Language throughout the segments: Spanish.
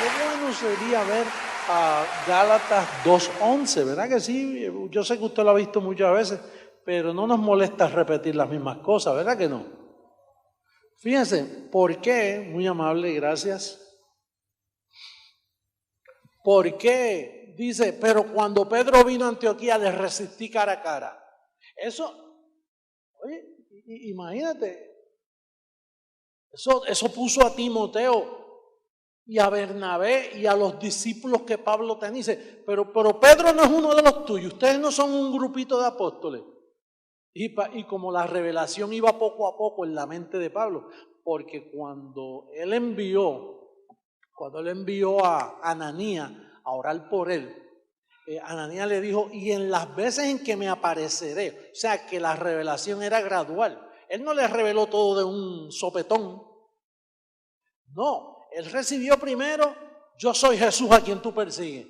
qué bueno sería ver a Gálatas 2:11, ¿verdad que sí? Yo sé que usted lo ha visto muchas veces, pero no nos molesta repetir las mismas cosas, ¿verdad que no? Fíjense, ¿por qué? Muy amable, gracias. ¿Por qué? Dice, pero cuando Pedro vino a Antioquía le resistí cara a cara. Eso, oye, imagínate, eso puso a Timoteo y a Bernabé y a los discípulos que Pablo tenía. Dice, pero Pedro no es uno de los tuyos, ustedes no son un grupito de apóstoles. Y como la revelación iba poco a poco en la mente de Pablo, porque cuando él envió a Ananías a orar por él, Ananías le dijo, y en las veces en que me apareceré, o sea que la revelación era gradual. Él no le reveló todo de un sopetón. No, él recibió primero, yo soy Jesús a quien tú persigues.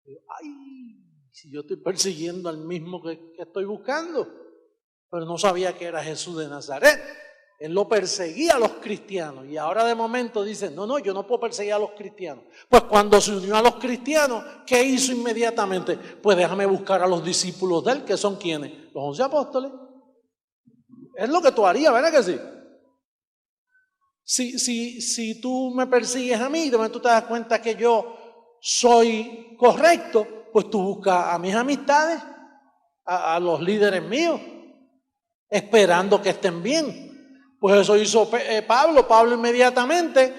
Ay, si yo estoy persiguiendo al mismo que estoy buscando, pero no sabía que era Jesús de Nazaret. Él lo perseguía a los cristianos y ahora de momento dice, no, yo no puedo perseguir a los cristianos. Pues cuando se unió a los cristianos, ¿qué hizo inmediatamente? Pues déjame buscar a los discípulos de él, que son ¿quiénes? Los 11 apóstoles. Es lo que tú harías, ¿verdad que sí? Si tú me persigues a mí, de momento tú te das cuenta que yo soy correcto, pues tú buscas a mis amistades, a los líderes míos, esperando que estén bien. Pues eso hizo Pablo. Pablo inmediatamente,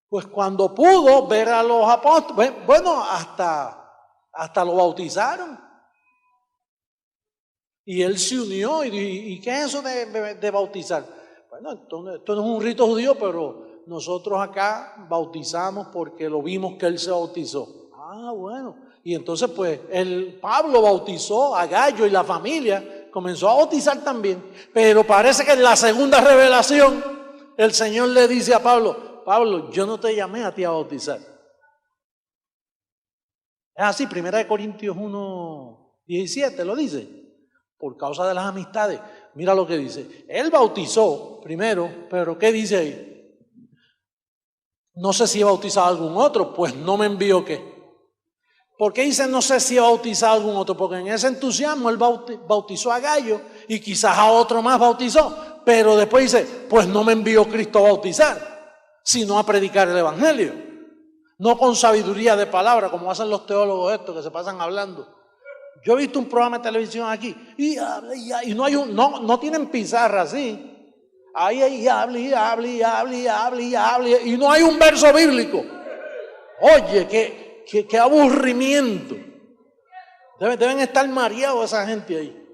pues cuando pudo ver a los apóstoles, bueno, hasta lo bautizaron. Y él se unió y ¿qué es eso de bautizar? Bueno, esto no es un rito judío, pero nosotros acá bautizamos porque lo vimos que él se bautizó. Ah, bueno. Y entonces pues Pablo bautizó a Gallo y la familia, comenzó a bautizar también. Pero parece que en la segunda revelación el Señor le dice a Pablo, yo no te llamé a ti a bautizar. Es así, 1 Corintios 1:17 lo dice. Por causa de las amistades. Mira lo que dice. Él bautizó primero, pero ¿qué dice ahí? No sé si he bautizado a algún otro, pues no me envió qué. ¿Por qué dice no sé si he bautizado a algún otro? Porque en ese entusiasmo él bautizó a Gallo y quizás a otro más bautizó. Pero después dice, pues no me envió Cristo a bautizar, sino a predicar el evangelio. No con sabiduría de palabra, como hacen los teólogos estos que se pasan hablando. Yo he visto un programa de televisión aquí y no tienen pizarra así. Ahí habla y no hay un verso bíblico. Oye, qué aburrimiento. Deben estar mareados esa gente ahí.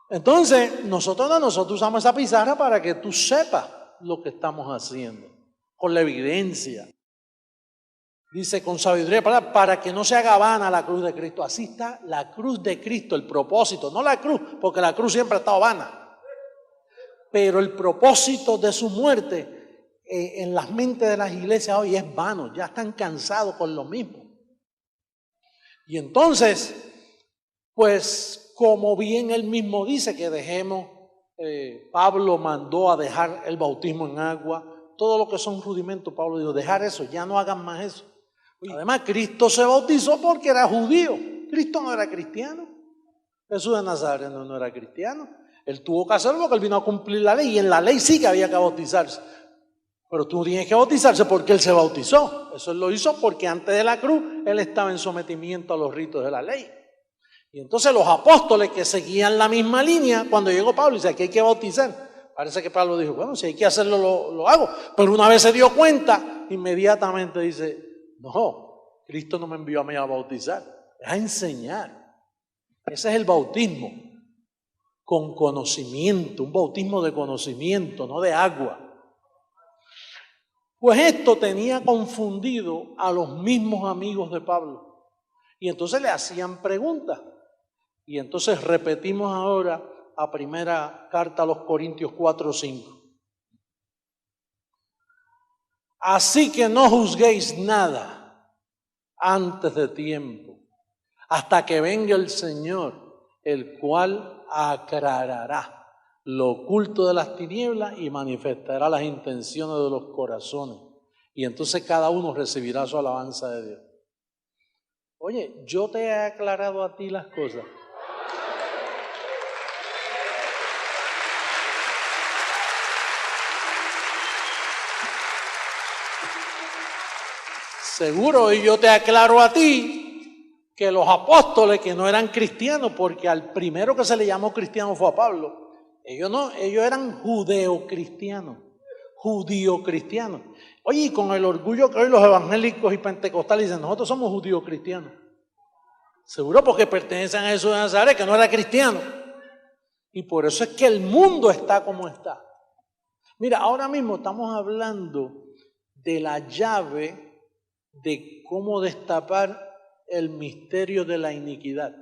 Entonces, nosotros usamos esa pizarra para que tú sepas lo que estamos haciendo, con la evidencia. Dice, con sabiduría para que no se haga vana la cruz de Cristo. Así está la cruz de Cristo, el propósito. No la cruz, porque la cruz siempre ha estado vana. Pero el propósito de su muerte en las mentes de las iglesias hoy es vano. Ya están cansados con lo mismo. Y entonces, pues como bien él mismo dice que dejemos, Pablo mandó a dejar el bautismo en agua. Todo lo que son rudimentos, Pablo dijo, dejar eso, ya no hagan más eso. Además, Cristo se bautizó porque era judío. Cristo no era cristiano. Jesús de Nazaret no era cristiano. Él tuvo que hacerlo porque él vino a cumplir la ley. Y en la ley sí que había que bautizarse. Pero tú tienes que bautizarse porque él se bautizó. Eso él lo hizo porque antes de la cruz él estaba en sometimiento a los ritos de la ley. Y entonces los apóstoles que seguían la misma línea, cuando llegó Pablo, dice que hay que bautizar. Parece que Pablo dijo, bueno, si hay que hacerlo, lo hago. Pero una vez se dio cuenta, inmediatamente dice, no, Cristo no me envió a mí a bautizar, es a enseñar. Ese es el bautismo, con conocimiento, un bautismo de conocimiento, no de agua. Pues esto tenía confundido a los mismos amigos de Pablo. Y entonces le hacían preguntas. Y entonces repetimos ahora a primera carta a los Corintios 4:5. Así que no juzguéis nada antes de tiempo, hasta que venga el Señor, el cual aclarará lo oculto de las tinieblas y manifestará las intenciones de los corazones. Y entonces cada uno recibirá su alabanza de Dios. Oye, yo te he aclarado a ti las cosas. Seguro, y yo te aclaro a ti que los apóstoles que no eran cristianos, porque al primero que se le llamó cristiano fue a Pablo, ellos eran judeocristianos. Oye, y con el orgullo que hoy los evangélicos y pentecostales dicen, nosotros somos judíos cristianos. Seguro porque pertenecen a Jesús de Nazaret, que no era cristiano. Y por eso es que el mundo está como está. Mira, ahora mismo estamos hablando de la llave de cómo destapar el misterio de la iniquidad,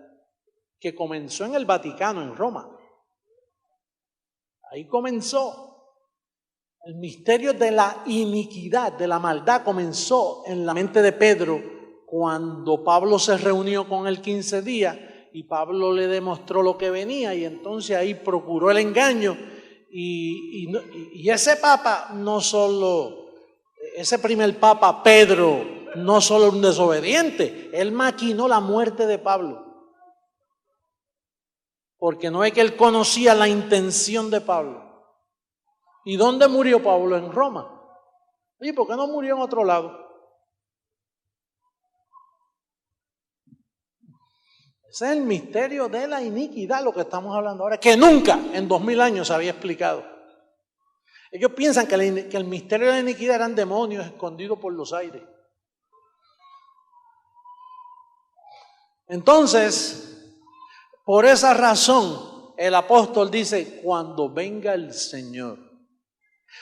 que comenzó en el Vaticano, en Roma. Ahí comenzó. El misterio de la iniquidad, de la maldad, comenzó en la mente de Pedro cuando Pablo se reunió con él 15 días y Pablo le demostró lo que venía y entonces ahí procuró el engaño y ese papa no solo, ese primer papa Pedro no solo un desobediente, él maquinó la muerte de Pablo porque no es que él conocía la intención de Pablo. ¿Y dónde murió Pablo? En Roma. Oye, ¿por qué no murió en otro lado? Ese es el misterio de la iniquidad, lo que estamos hablando ahora, que nunca en 2000 años se había explicado. Ellos piensan que el misterio de la iniquidad eran demonios escondidos por los aires. Entonces, por esa razón, el apóstol dice, cuando venga el Señor.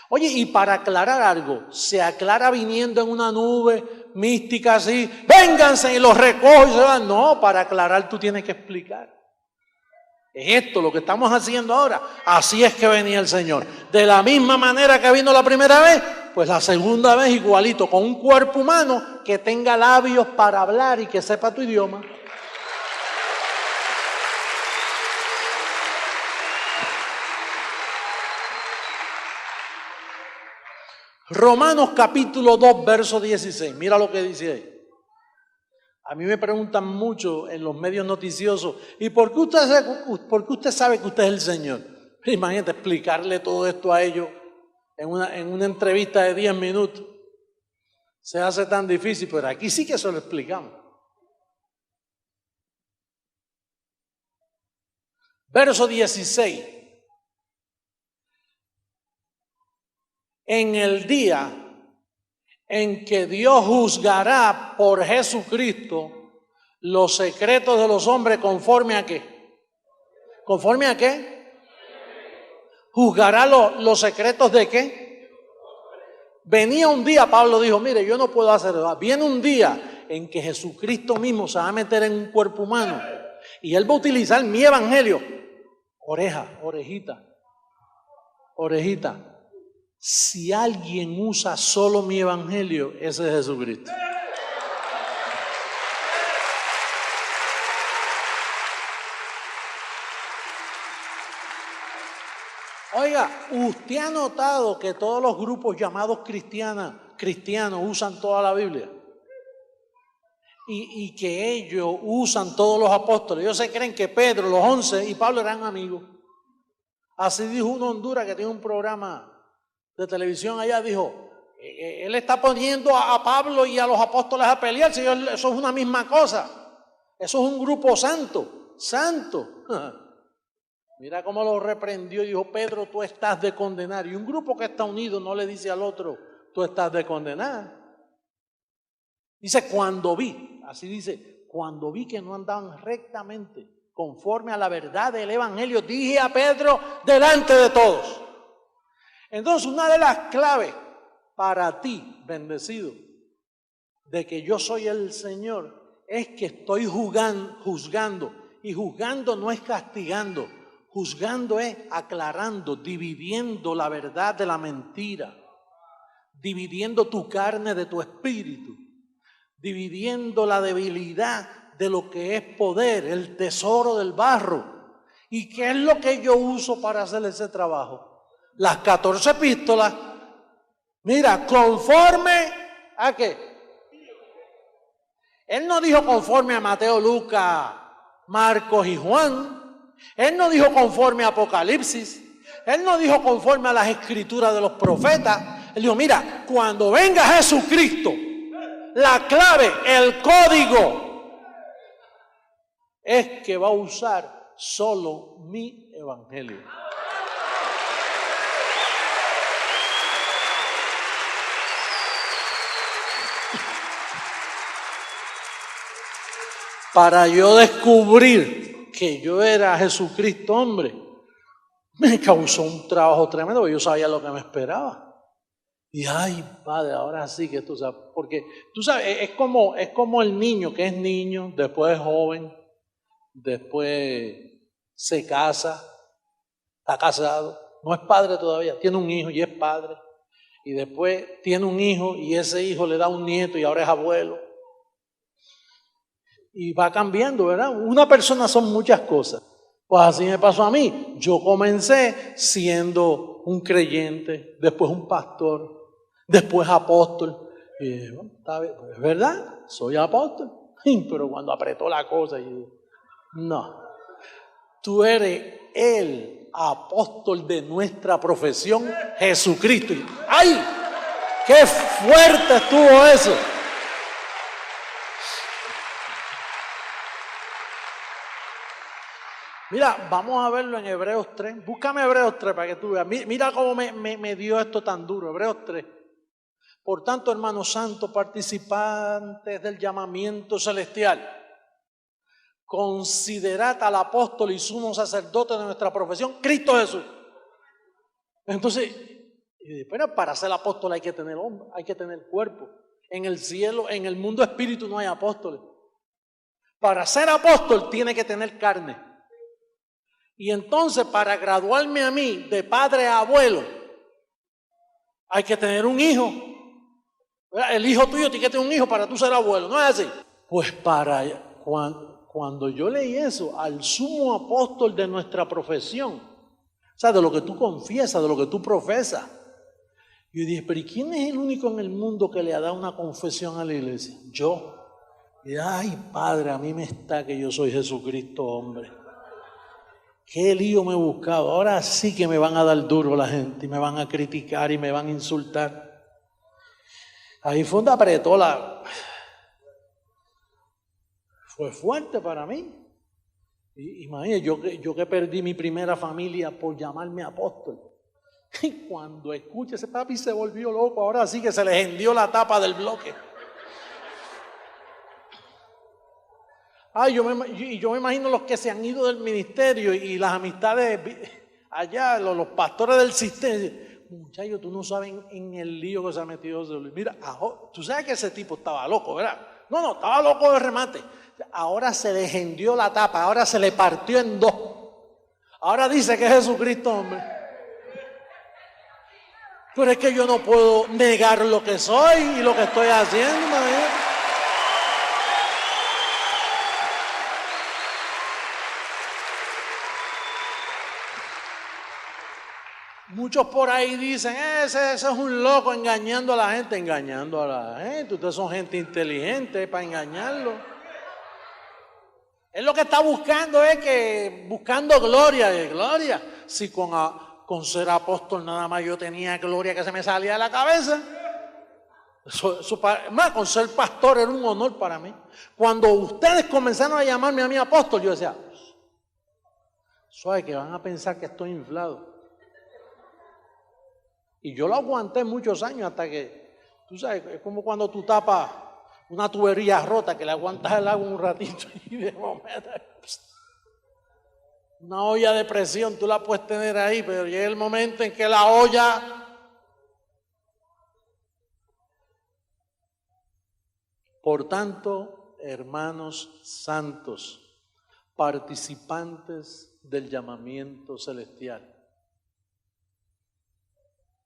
Oye, y para aclarar algo, se aclara viniendo en una nube mística así, vénganse y los recojo y se van. No, para aclarar tú tienes que explicar. Es esto lo que estamos haciendo ahora. Así es que venía el Señor. De la misma manera que vino la primera vez, pues la segunda vez igualito, con un cuerpo humano que tenga labios para hablar y que sepa tu idioma. Romanos capítulo 2, verso 16. Mira lo que dice ahí. A mí me preguntan mucho en los medios noticiosos, ¿y por qué usted sabe que usted es el Señor? Imagínate explicarle todo esto a ellos en una entrevista de 10 minutos. Se hace tan difícil, pero aquí sí que se lo explicamos. Verso 16. En el día en que Dios juzgará por Jesucristo los secretos de los hombres conforme a qué. ¿Conforme a qué? ¿Juzgará los secretos de qué? Venía un día, Pablo dijo, mire, yo no puedo hacer eso. Viene un día en que Jesucristo mismo se va a meter en un cuerpo humano y Él va a utilizar mi evangelio. Orejita. Si alguien usa solo mi evangelio, ese es Jesucristo. Oiga, ¿usted ha notado que todos los grupos llamados cristianos usan toda la Biblia? Y que ellos usan todos los apóstoles. Ellos se creen que Pedro, los 11 y Pablo eran amigos. Así dijo uno en Honduras que tiene un programa de televisión allá, dijo, él está poniendo a Pablo y a los apóstoles a pelear, señor, eso es una misma cosa, eso es un grupo santo. Mira cómo lo reprendió y dijo, Pedro, tú estás de condenar. Y un grupo que está unido no le dice al otro, tú estás de condenar. Dice, cuando vi que no andaban rectamente conforme a la verdad del evangelio, dije a Pedro delante de todos. Entonces, una de las claves para ti, bendecido, de que yo soy el Señor, es que estoy juzgando. Y juzgando no es castigando, juzgando es aclarando, dividiendo la verdad de la mentira, dividiendo tu carne de tu espíritu, dividiendo la debilidad de lo que es poder, el tesoro del barro. ¿Y qué es lo que yo uso para hacer ese trabajo? Las 14 epístolas, mira, conforme ¿A qué? Él no dijo conforme a Mateo, Lucas, Marcos y Juan. Él no dijo conforme a Apocalipsis. Él no dijo conforme a las escrituras de los profetas. Él dijo, mira, cuando venga Jesucristo, la clave, el código, es que va a usar solo mi evangelio. Para yo descubrir que yo era Jesucristo hombre, me causó un trabajo tremendo, porque yo sabía lo que me esperaba. Y ay, Padre, ahora sí que tú sabes, porque tú sabes, es como el niño que es niño, después es joven, después se casa, está casado, no es padre todavía, tiene un hijo y es padre, y después tiene un hijo y ese hijo le da un nieto y ahora es abuelo. Y va cambiando, ¿verdad? Una persona son muchas cosas. Pues así me pasó a mí. Yo comencé siendo un creyente, después un pastor, después apóstol. Y bueno, está bien, es verdad, soy apóstol. Pero cuando apretó la cosa, yo, no. Tú eres el apóstol de nuestra profesión, Jesucristo. ¡Ay! ¡Qué fuerte estuvo eso! Mira, vamos a verlo en Hebreos 3. Búscame Hebreos 3 para que tú veas. Mira cómo me dio esto tan duro. Hebreos 3. Por tanto, hermanos santos, participantes del llamamiento celestial, considerad al apóstol y sumo sacerdote de nuestra profesión, Cristo Jesús. Entonces, pero para ser apóstol hay que tener hombre, hay que tener cuerpo. En el cielo, en el mundo espíritu no hay apóstoles. Para ser apóstol tiene que tener carne. Y entonces para graduarme a mí de padre a abuelo, hay que tener un hijo. El hijo tuyo tiene que tener un hijo para tú ser abuelo, ¿no es así? Pues cuando yo leí eso, al sumo apóstol de nuestra profesión, o sea, de lo que tú confiesas, de lo que tú profesas, yo dije, pero ¿y quién es el único en el mundo que le ha dado una confesión a la iglesia? Yo. Y ay, Padre, a mí me está que yo soy Jesucristo, hombre. Qué lío me he buscado. Ahora sí que me van a dar duro la gente y me van a criticar y me van a insultar. Ahí fue donde apretó la... Fue fuerte para mí. Imagínate, yo que perdí mi primera familia por llamarme apóstol. Y cuando escuché ese papi se volvió loco. Ahora sí que se le hendió la tapa del bloque. Ay, yo me imagino los que se han ido del ministerio y las amistades allá, los pastores del sistema. Muchachos, tú no sabes en el lío que se ha metido José Luis. Mira, tú sabes que ese tipo estaba loco, ¿verdad? No, estaba loco de remate. Ahora se le hendió la tapa, ahora se le partió en dos. Ahora dice que es Jesucristo, hombre. Pero es que yo no puedo negar lo que soy y lo que estoy haciendo, imagínate. Muchos por ahí dicen, ese es un loco engañando a la gente. Ustedes son gente inteligente para engañarlo. Él lo que está buscando es buscando gloria. Si con ser apóstol nada más yo tenía gloria que se me salía de la cabeza. Más con ser pastor era un honor para mí. Cuando ustedes comenzaron a llamarme a mí apóstol, yo decía, suave que van a pensar que estoy inflado. Y yo lo aguanté muchos años hasta que, tú sabes, es como cuando tú tapas una tubería rota que le aguantas el agua un ratito y de momento, una olla de presión tú la puedes tener ahí, pero llega el momento en que la olla... Por tanto, hermanos santos, participantes del llamamiento celestial.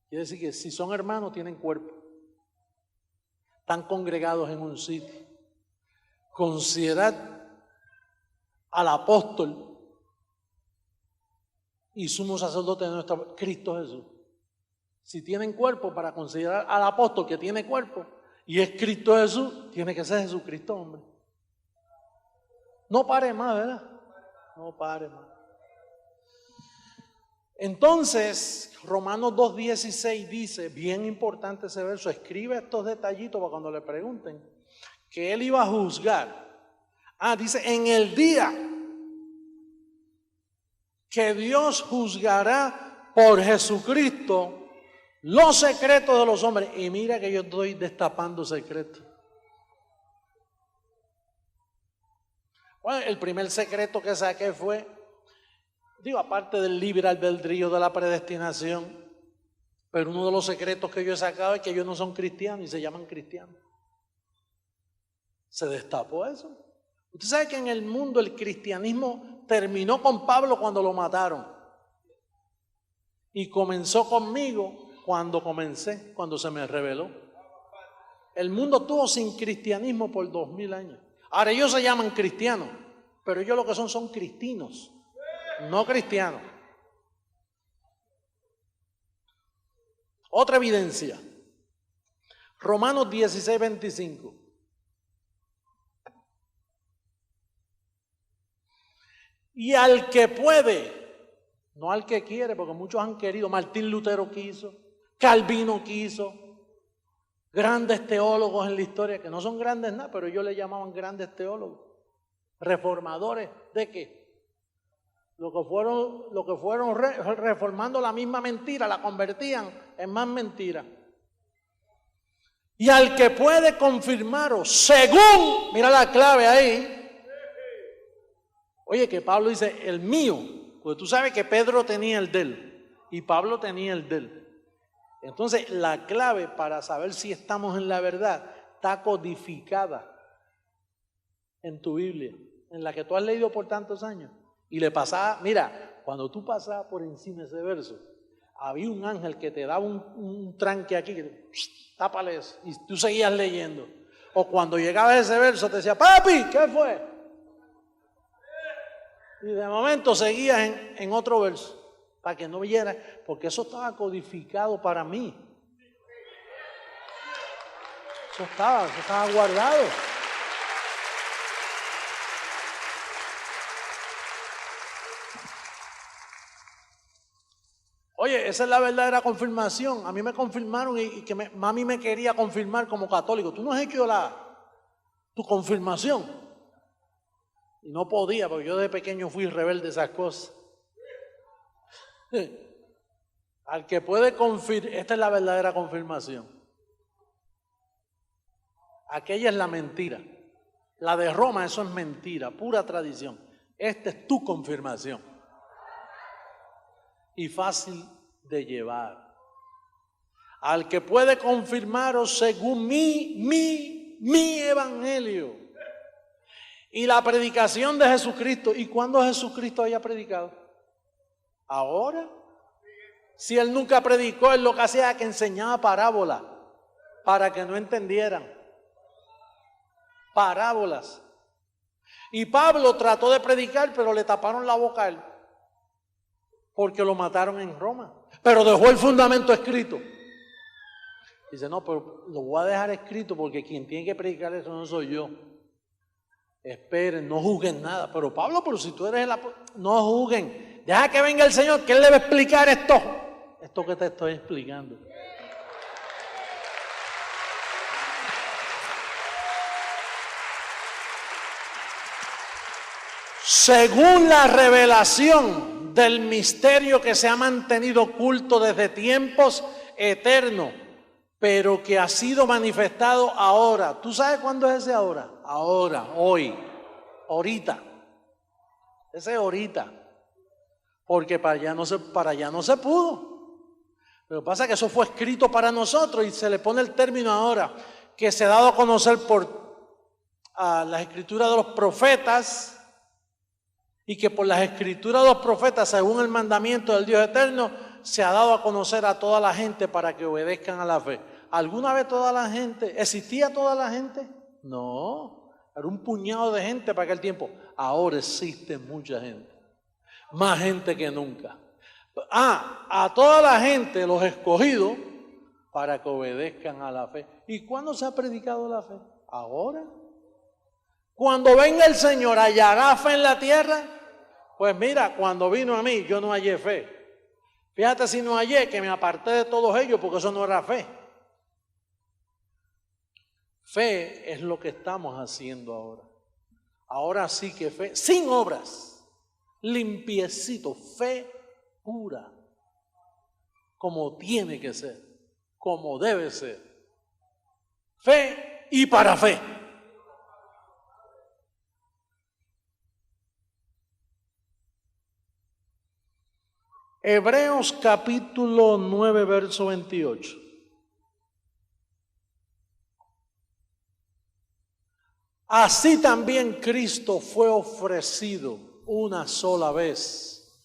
Quiere decir que si son hermanos tienen cuerpo, están congregados en un sitio. Considerad al apóstol y sumo sacerdote de nuestro Cristo Jesús. Si tienen cuerpo, para considerar al apóstol que tiene cuerpo, y es Cristo Jesús, tiene que ser Jesucristo, hombre. No pare más, ¿verdad? No pare más. Entonces, Romanos 2:16 dice, bien importante ese verso, escribe estos detallitos para cuando le pregunten, que él iba a juzgar. Dice, en el día que Dios juzgará por Jesucristo los secretos de los hombres. Y mira que yo estoy destapando secretos. Bueno, el primer secreto que saqué fue, aparte del libre albedrío de la predestinación, pero uno de los secretos que yo he sacado es que ellos no son cristianos y se llaman cristianos. Se destapó eso. Usted sabe que en el mundo el cristianismo terminó con Pablo cuando lo mataron. Y comenzó conmigo cuando comencé, cuando se me reveló. El mundo estuvo sin cristianismo por 2000 años. Ahora ellos se llaman cristianos, pero ellos lo que son cristinos, no cristianos. Otra evidencia. Romanos 16:25. Y al que puede, no al que quiere, porque muchos han querido. Martín Lutero quiso, Calvino quiso, grandes teólogos en la historia, que no son grandes nada, pero ellos le llamaban grandes teólogos. Reformadores, ¿de qué? Lo que fueron reformando la misma mentira, la convertían en más mentira. Y al que puede confirmaros, según, mira la clave ahí. Oye, que Pablo dice, el mío, porque tú sabes que Pedro tenía el de él y Pablo tenía el de él. Entonces, la clave para saber si estamos en la verdad está codificada en tu Biblia, en la que tú has leído por tantos años. Y le pasaba, mira, cuando tú pasabas por encima de ese verso, había un ángel que te daba un tranque aquí, que tápale eso, y tú seguías leyendo. O cuando llegaba ese verso te decía, papi, ¿qué fue? Y de momento seguías en otro verso, para que no viera, porque eso estaba codificado para mí. Eso estaba guardado. Oye, esa es la verdadera confirmación. A mí me confirmaron y que mami me quería confirmar como católico. Tú no has hecho tu confirmación. Y no podía, porque yo de pequeño fui rebelde a esas cosas. Al que puede confirmar, esta es la verdadera confirmación. Aquella es la mentira. La de Roma, eso es mentira, pura tradición. Esta es tu confirmación. Y fácil de llevar. Al que puede confirmaros según mi evangelio. Y la predicación de Jesucristo. ¿Y cuándo Jesucristo haya predicado? ¿Ahora? Si él nunca predicó, él lo que hacía era que enseñaba parábolas para que no entendieran. Parábolas. Y Pablo trató de predicar, pero le taparon la boca a él, porque lo mataron en Roma. Pero dejó el fundamento escrito. Dice, no, pero lo voy a dejar escrito porque quien tiene que predicar eso no soy yo. Esperen, no juzguen nada. Pero Pablo, si tú eres no juzguen. Deja que venga el Señor, que Él le va a explicar esto que te estoy explicando. Según la revelación del misterio que se ha mantenido oculto desde tiempos eternos, pero que ha sido manifestado ahora. ¿Tú sabes cuándo es ese ahora? Ahora, hoy, ahorita. Ese es ahorita. Porque para allá no se pudo. Lo que pasa es que eso fue escrito para nosotros y se le pone el término ahora, que se ha dado a conocer por las escrituras de los profetas, y que por las escrituras de los profetas, según el mandamiento del Dios eterno, se ha dado a conocer a toda la gente para que obedezcan a la fe. ¿Alguna vez toda la gente, existía toda la gente? No, era un puñado de gente para aquel tiempo. Ahora existe mucha gente, más gente que nunca. A toda la gente, los escogidos, para que obedezcan a la fe. ¿Y cuándo se ha predicado la fe? Ahora. Cuando venga el Señor, ¿hallará fe en la tierra? Pues mira, cuando vino a mí, yo no hallé fe. Fíjate si no hallé, que me aparté de todos ellos, porque eso no era fe. Fe es lo que estamos haciendo ahora. Ahora sí que fe, sin obras, limpiecito, fe pura, como tiene que ser, como debe ser. Fe y para fe. Hebreos capítulo 9, verso 28. Así también Cristo fue ofrecido una sola vez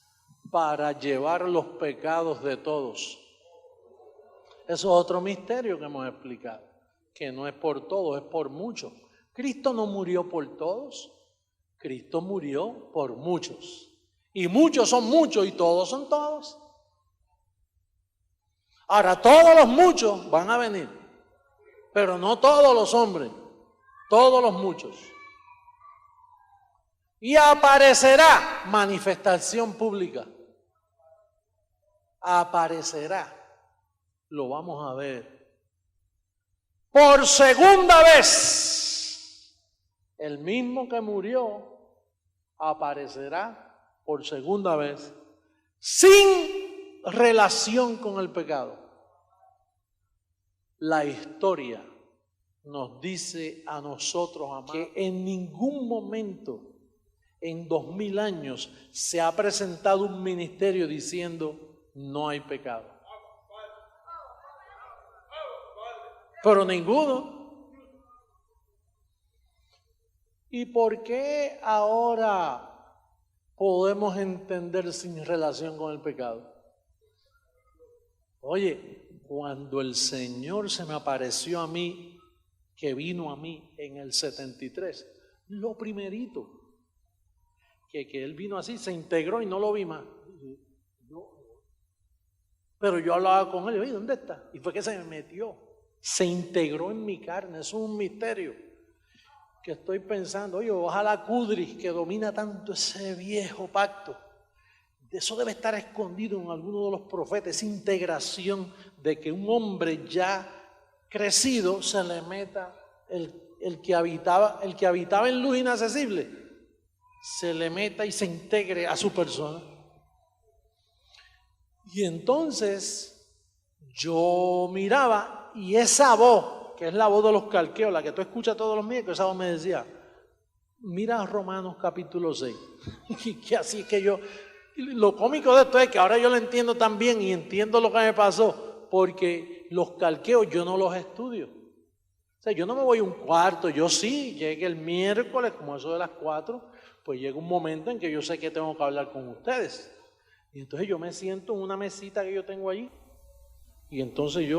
para llevar los pecados de todos. Eso es otro misterio que hemos explicado, que no es por todos, es por muchos. Cristo no murió por todos, Cristo murió por muchos. Y muchos son muchos y todos son todos. Ahora, todos los muchos van a venir, pero no todos los hombres, todos los muchos. Y aparecerá manifestación pública. Aparecerá, lo vamos a ver. Por segunda vez, el mismo que murió aparecerá por segunda vez, sin relación con el pecado. La historia nos dice a nosotros, amados, que en ningún momento, en 2000 años, se ha presentado un ministerio diciendo no hay pecado. Pero ninguno. ¿Y por qué ahora podemos entender sin relación con el pecado? Oye, cuando el Señor se me apareció a mí, que vino a mí en el 73, lo primerito, que Él vino así, se integró y no lo vi más. Pero yo hablaba con Él y oye, ¿dónde está? Y fue que se me metió, se integró en mi carne, eso es un misterio. Que estoy pensando, oye, ojalá Kudris, que domina tanto ese viejo pacto, eso debe estar escondido en alguno de los profetas, esa integración de que un hombre ya crecido se le meta el que habitaba en luz inaccesible, se le meta y se integre a su persona. Y entonces yo miraba y esa voz, que es la voz de los calqueos, la que tú escuchas todos los miércoles, esa voz me decía, mira Romanos capítulo 6. Y que así es que yo, lo cómico de esto es que ahora yo lo entiendo también y entiendo lo que me pasó, porque los calqueos yo no los estudio. O sea, yo no me voy a un cuarto, yo sí, llegué el miércoles, como eso de las 4, pues llega un momento en que yo sé que tengo que hablar con ustedes. Y entonces yo me siento en una mesita que yo tengo allí. Y entonces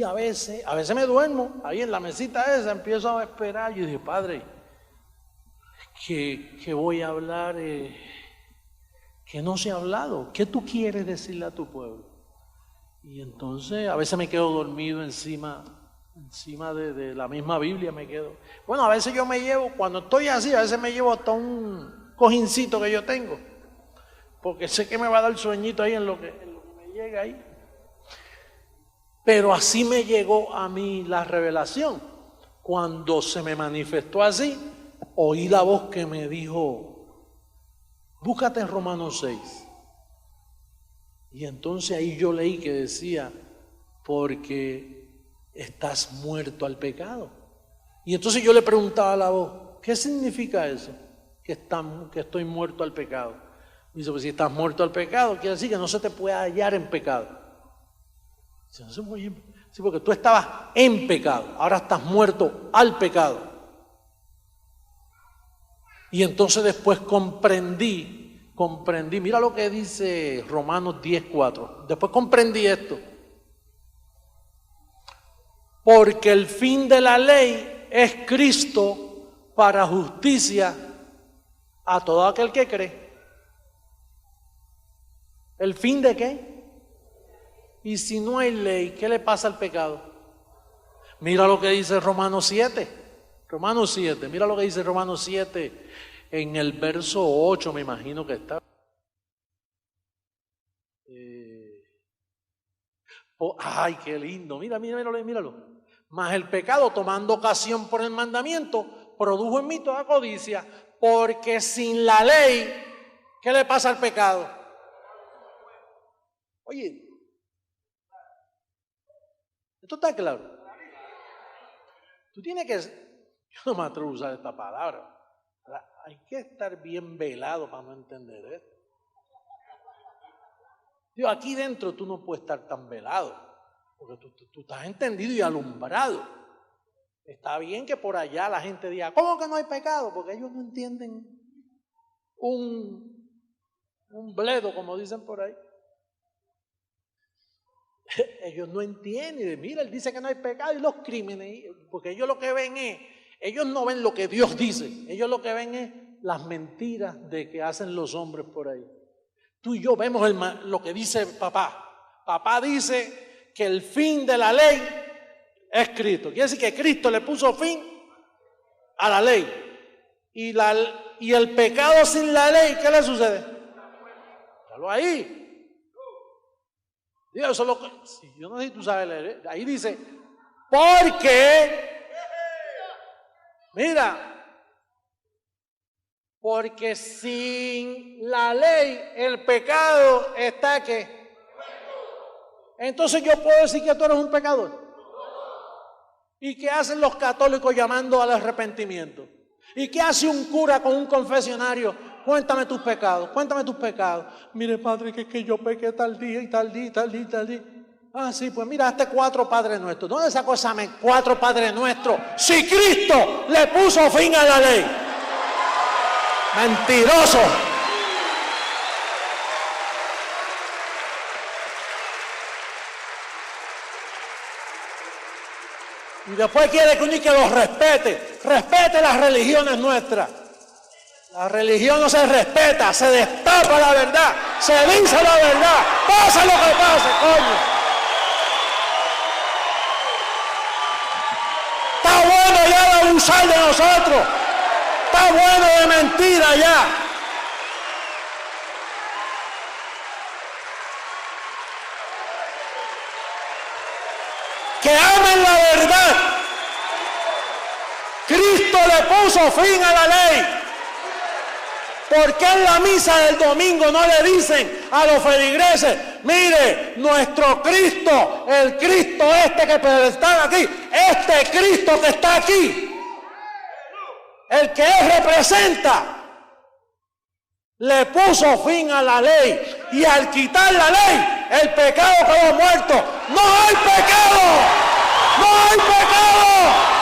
a veces me duermo, ahí en la mesita esa, empiezo a esperar, y yo dije, Padre, que voy a hablar, que no se ha hablado, ¿qué tú quieres decirle a tu pueblo? Y entonces a veces me quedo dormido encima de la misma Biblia me quedo. Bueno, a veces yo me llevo, cuando estoy así, a veces me llevo hasta un cojincito que yo tengo, porque sé que me va a dar sueñito ahí en lo que me llega ahí. Pero así me llegó a mí la revelación. Cuando se me manifestó así, oí la voz que me dijo, búscate en Romanos 6. Y entonces ahí yo leí que decía, porque estás muerto al pecado. Y entonces yo le preguntaba a la voz, ¿qué significa eso? Que estoy muerto al pecado. Y dice, pues si estás muerto al pecado, quiere decir que no se te puede hallar en pecado. Sí, porque tú estabas en pecado, ahora estás muerto al pecado. Y entonces después comprendí, mira lo que dice Romanos 10:4. Después comprendí esto. Porque el fin de la ley es Cristo para justicia a todo aquel que cree. ¿El fin de qué? Y si no hay ley, ¿qué le pasa al pecado? Mira lo que dice Romanos 7. Romanos 7, mira lo que dice Romanos 7 en el verso 8, me imagino que está. Ay, qué lindo, míralo. Mas el pecado, tomando ocasión por el mandamiento, produjo en mí toda codicia, porque sin la ley, ¿qué le pasa al pecado? Oye, esto está claro. Tú tienes que, yo no me atrevo a usar esta palabra, hay que estar bien velado para no entender esto. Digo, aquí dentro tú no puedes estar tan velado, porque tú estás entendido y alumbrado. Está bien que por allá la gente diga, ¿cómo que no hay pecado? Porque ellos no entienden un bledo, como dicen por ahí. Ellos no entienden. Mira, él dice que no hay pecado y los crímenes, porque ellos lo que ven es, ellos no ven lo que Dios dice, ellos lo que ven es las mentiras de que hacen los hombres por ahí. Tú y yo vemos lo que dice papá. Papá dice que el fin de la ley es Cristo. Quiere decir que Cristo le puso fin a la ley. Y el pecado sin la ley, ¿qué le sucede? Déjalo ahí. Dios, eso es lo que, yo no sé si tú sabes leer. Ahí dice, porque sin la ley el pecado está ¿qué? Entonces yo puedo decir que tú eres un pecador. ¿Y qué hacen los católicos llamando al arrepentimiento? ¿Y qué hace un cura con un confesionario? Cuéntame tus pecados. Mire, padre, que es que yo pequé tal día y tal día y tal día y tal día. Ah, sí, pues mira, hazte 4 Padres Nuestros. ¿Dónde sacó esa 4 Padres Nuestros? Si Cristo le puso fin a la ley. Mentiroso. Y después quiere que uno que los respete. Respete las religiones nuestras. La religión no se respeta, se destapa la verdad, se dice la verdad, pase lo que pase, coño. Está bueno ya de abusar de nosotros. Está bueno de mentira ya. Que amen la verdad. Cristo le puso fin a la ley. ¿Por qué en la misa del domingo no le dicen a los feligreses, mire, nuestro Cristo, el Cristo este que están aquí, este Cristo que está aquí, el que Él representa, le puso fin a la ley, y al quitar la ley, el pecado quedó muerto. ¡No hay pecado! ¡No hay pecado!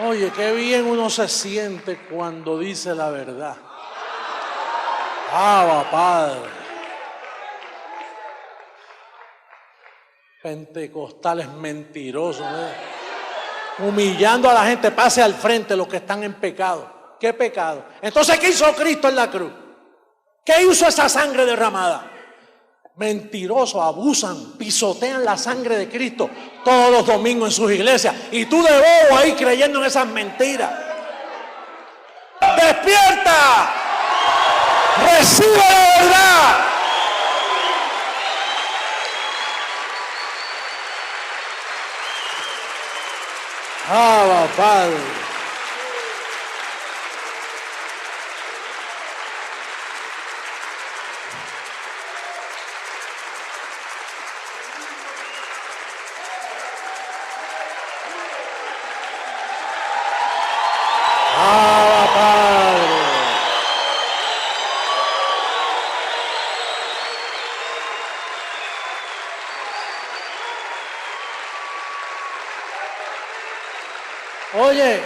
Oye, qué bien uno se siente cuando dice la verdad. Padre. Pentecostales mentirosos, humillando a la gente. Pase al frente los que están en pecado. ¿Qué pecado? Entonces, ¿qué hizo Cristo en la cruz? ¿Qué hizo esa sangre derramada? Mentirosos, abusan, pisotean la sangre de Cristo todos los domingos en sus iglesias. Y tú de bobo ahí creyendo en esas mentiras. ¡Despierta! ¡Recibe la verdad! Padre. Oye,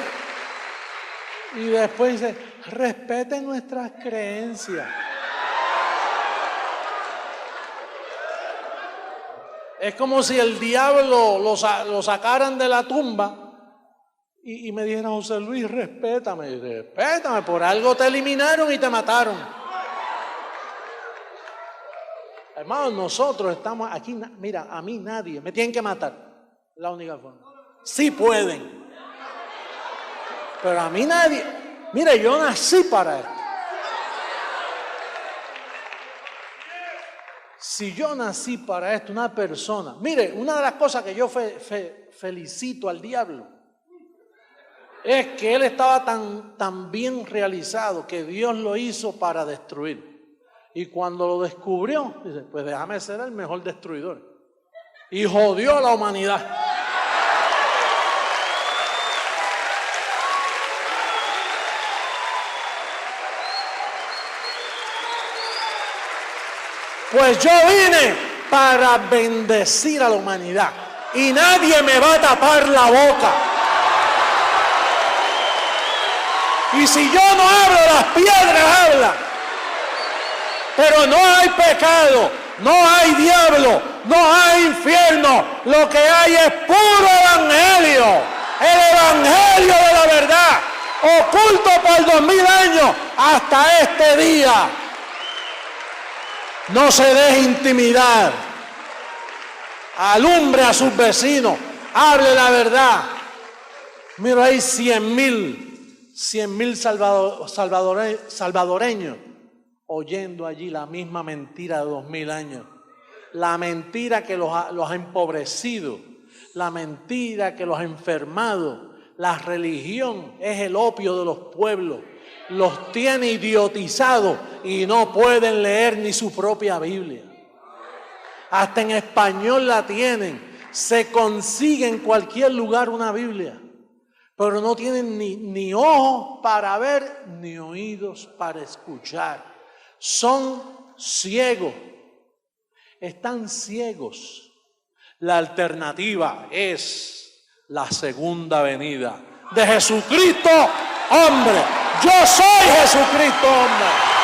y después dice, respeten nuestras creencias. Es como si el diablo lo sacaran de la tumba y me dijeran, José Luis, respétame. Y dice, respétame, por algo te eliminaron y te mataron. Hermanos, nosotros estamos aquí, mira, a mí nadie, me tienen que matar. La única forma. Sí pueden. Pero a mí nadie, mire, yo nací para esto. Si yo nací para esto, una persona, mire, una de las cosas que yo felicito al diablo es que él estaba tan bien realizado que Dios lo hizo para destruir. Y cuando lo descubrió, dice, pues déjame ser el mejor destruidor. Y jodió a la humanidad. Pues yo vine para bendecir a la humanidad y nadie me va a tapar la boca. Y si yo no hablo, las piedras hablan. Pero no hay pecado, no hay diablo, no hay infierno. Lo que hay es puro evangelio. El evangelio de la verdad, oculto por 2000 años hasta este día. No se deje intimidar. Alumbre a sus vecinos. Hable la verdad. Mira, hay 100,000 salvadoreños oyendo allí la misma mentira de 2000 años. La mentira que los ha empobrecido. La mentira que los ha enfermado. La religión es el opio de los pueblos. Los tiene idiotizados y no pueden leer ni su propia Biblia. Hasta en español la tienen. Se consigue en cualquier lugar una Biblia, pero no tienen ni ojos para ver ni oídos para escuchar. Son ciegos. Están ciegos. La alternativa es la segunda venida de Jesucristo, hombre. Yo soy Jesucristo, hombre.